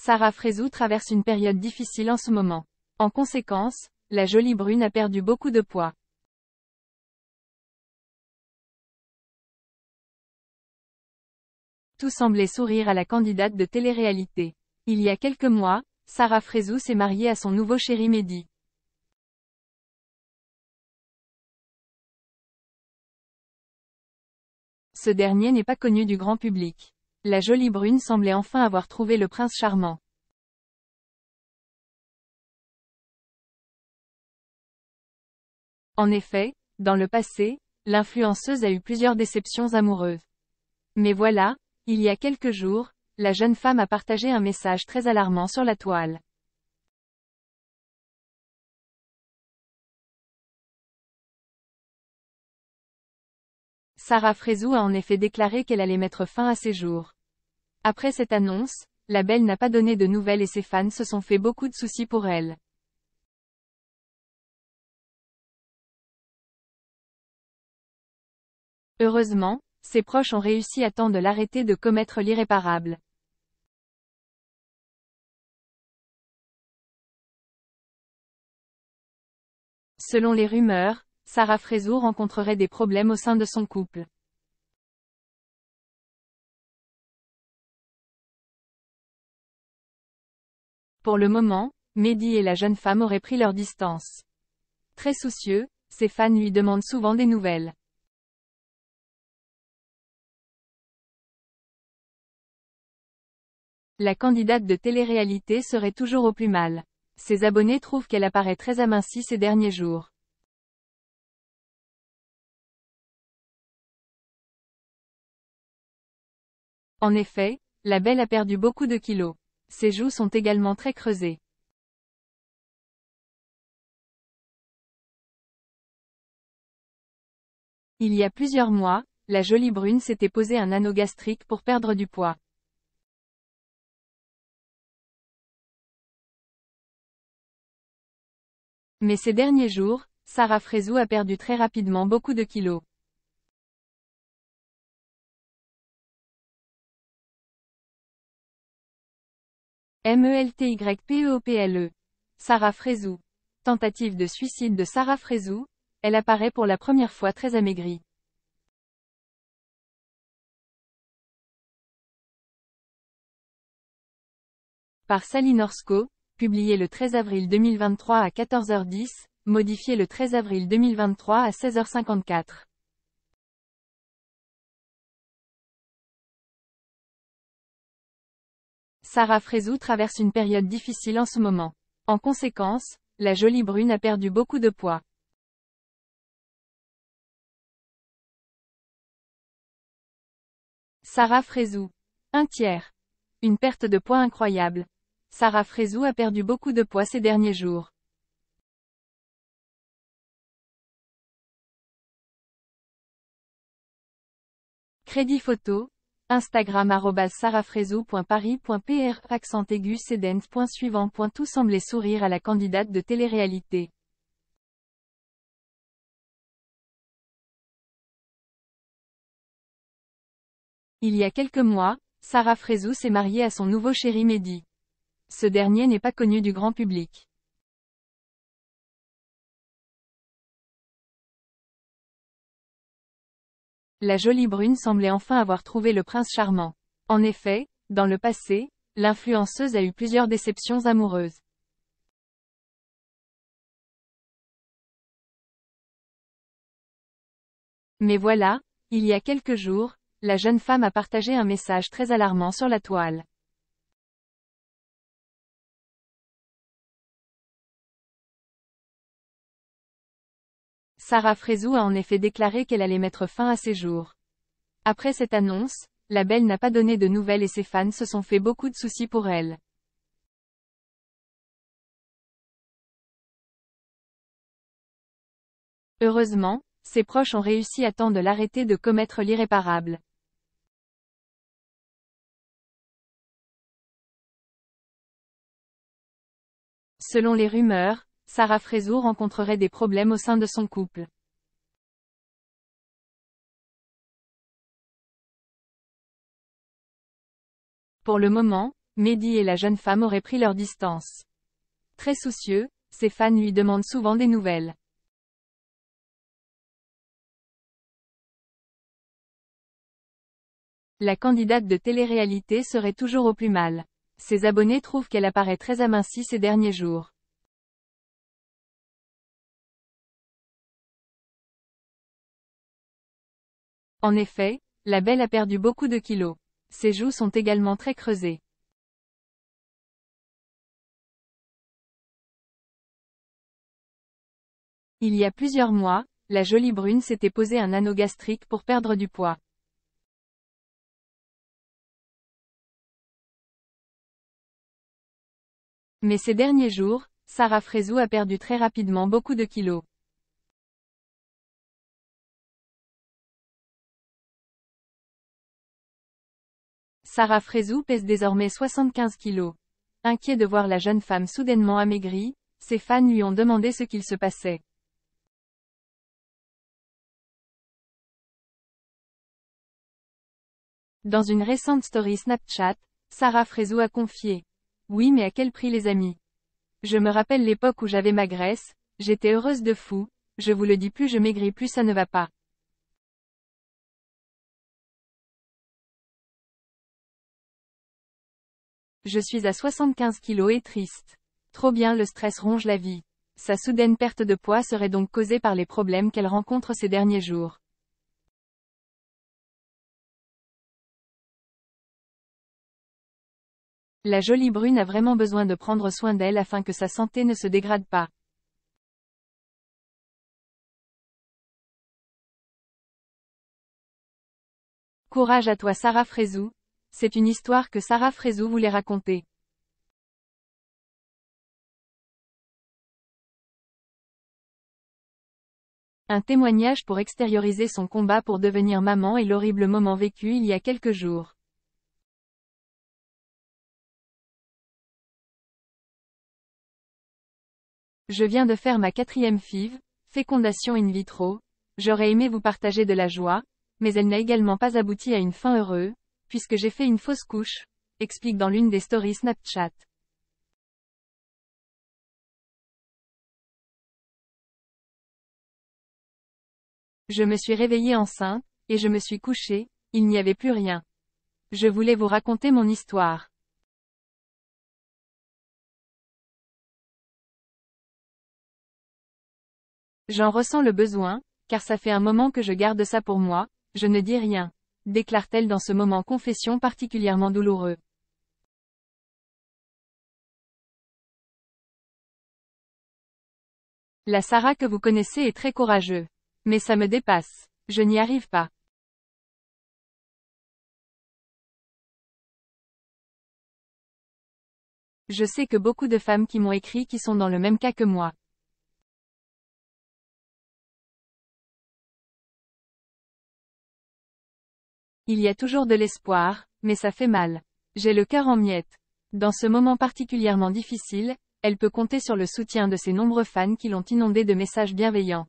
Sarah Frézou traverse une période difficile en ce moment. En conséquence, la jolie brune a perdu beaucoup de poids. Tout semblait sourire à la candidate de télé-réalité. Il y a quelques mois, Sarah Frézou s'est mariée à son nouveau chéri Mehdi. Ce dernier n'est pas connu du grand public. La jolie brune semblait enfin avoir trouvé le prince charmant. En effet, dans le passé, l'influenceuse a eu plusieurs déceptions amoureuses. Mais voilà, il y a quelques jours, la jeune femme a partagé un message très alarmant sur la toile. Sarah Frézou a en effet déclaré qu'elle allait mettre fin à ses jours. Après cette annonce, la belle n'a pas donné de nouvelles et ses fans se sont fait beaucoup de soucis pour elle. Heureusement, ses proches ont réussi à temps de l'arrêter de commettre l'irréparable. Selon les rumeurs, Sarah Frézou rencontrerait des problèmes au sein de son couple. Pour le moment, Mehdi et la jeune femme auraient pris leur distance. Très soucieux, ses fans lui demandent souvent des nouvelles. La candidate de télé-réalité serait toujours au plus mal. Ses abonnés trouvent qu'elle apparaît très amincie ces derniers jours. En effet, la belle a perdu beaucoup de kilos. Ses joues sont également très creusées. Il y a plusieurs mois, la jolie brune s'était posé un anneau gastrique pour perdre du poids. Mais ces derniers jours, Sarah Frézou a perdu très rapidement beaucoup de kilos. MELTYPEOPLE. Sarah Frézou. Tentative de suicide de Sarah Frézou, elle apparaît pour la première fois très amaigrie. Par Sally Norsko, publié le 13 avril 2023 à 14h10, modifié le 13 avril 2023 à 16h54. Sarah Frézou traverse une période difficile en ce moment. En conséquence, la jolie brune a perdu beaucoup de poids. Sarah Frézou. Un tiers. Une perte de poids incroyable. Sarah Frézou a perdu beaucoup de poids ces derniers jours. Crédit photo. Instagram @sarahfrézou.paris.pr accent aigu cédens. Tout semblait sourire à la candidate de télé-réalité. Il y a quelques mois, Sarah Frézou s'est mariée à son nouveau chéri Mehdi. Ce dernier n'est pas connu du grand public. La jolie brune semblait enfin avoir trouvé le prince charmant. En effet, dans le passé, l'influenceuse a eu plusieurs déceptions amoureuses. Mais voilà, il y a quelques jours, la jeune femme a partagé un message très alarmant sur la toile. Sarah Frézou a en effet déclaré qu'elle allait mettre fin à ses jours. Après cette annonce, la belle n'a pas donné de nouvelles et ses fans se sont fait beaucoup de soucis pour elle. Heureusement, ses proches ont réussi à temps de l'arrêter de commettre l'irréparable. Selon les rumeurs, Sarah Frézou rencontrerait des problèmes au sein de son couple. Pour le moment, Mehdi et la jeune femme auraient pris leur distance. Très soucieux, ses fans lui demandent souvent des nouvelles. La candidate de télé-réalité serait toujours au plus mal. Ses abonnés trouvent qu'elle apparaît très amincie ces derniers jours. En effet, la belle a perdu beaucoup de kilos. Ses joues sont également très creusées. Il y a plusieurs mois, la jolie brune s'était posé un anneau gastrique pour perdre du poids. Mais ces derniers jours, Sarah Frézou a perdu très rapidement beaucoup de kilos. Sarah Frézou pèse désormais 75 kilos. Inquiet de voir la jeune femme soudainement amaigrie, ses fans lui ont demandé ce qu'il se passait. Dans une récente story Snapchat, Sarah Frézou a confié: « Oui, mais à quel prix les amis? Je me rappelle l'époque où j'avais ma graisse, j'étais heureuse de fou, je vous le dis, plus je maigris plus ça ne va pas. Je suis à 75 kilos et triste. Trop bien, le stress ronge la vie. » Sa soudaine perte de poids serait donc causée par les problèmes qu'elle rencontre ces derniers jours. La jolie brune a vraiment besoin de prendre soin d'elle afin que sa santé ne se dégrade pas. Courage à toi Sarah Frézou. C'est une histoire que Sarah Frézou voulait raconter. Un témoignage pour extérioriser son combat pour devenir maman et l'horrible moment vécu il y a quelques jours. Je viens de faire ma 4e FIV, fécondation in vitro. J'aurais aimé vous partager de la joie, mais elle n'a également pas abouti à une fin heureuse, puisque j'ai fait une fausse couche, explique dans l'une des stories Snapchat. Je me suis réveillée enceinte, et je me suis couchée, il n'y avait plus rien. Je voulais vous raconter mon histoire. J'en ressens le besoin, car ça fait un moment que je garde ça pour moi, je ne dis rien, déclare-t-elle dans ce moment confession particulièrement douloureux. La Sarah que vous connaissez est très courageuse. Mais ça me dépasse. Je n'y arrive pas. Je sais que beaucoup de femmes qui m'ont écrit qui sont dans le même cas que moi. Il y a toujours de l'espoir, mais ça fait mal. J'ai le cœur en miettes. Dans ce moment particulièrement difficile, elle peut compter sur le soutien de ses nombreux fans qui l'ont inondée de messages bienveillants.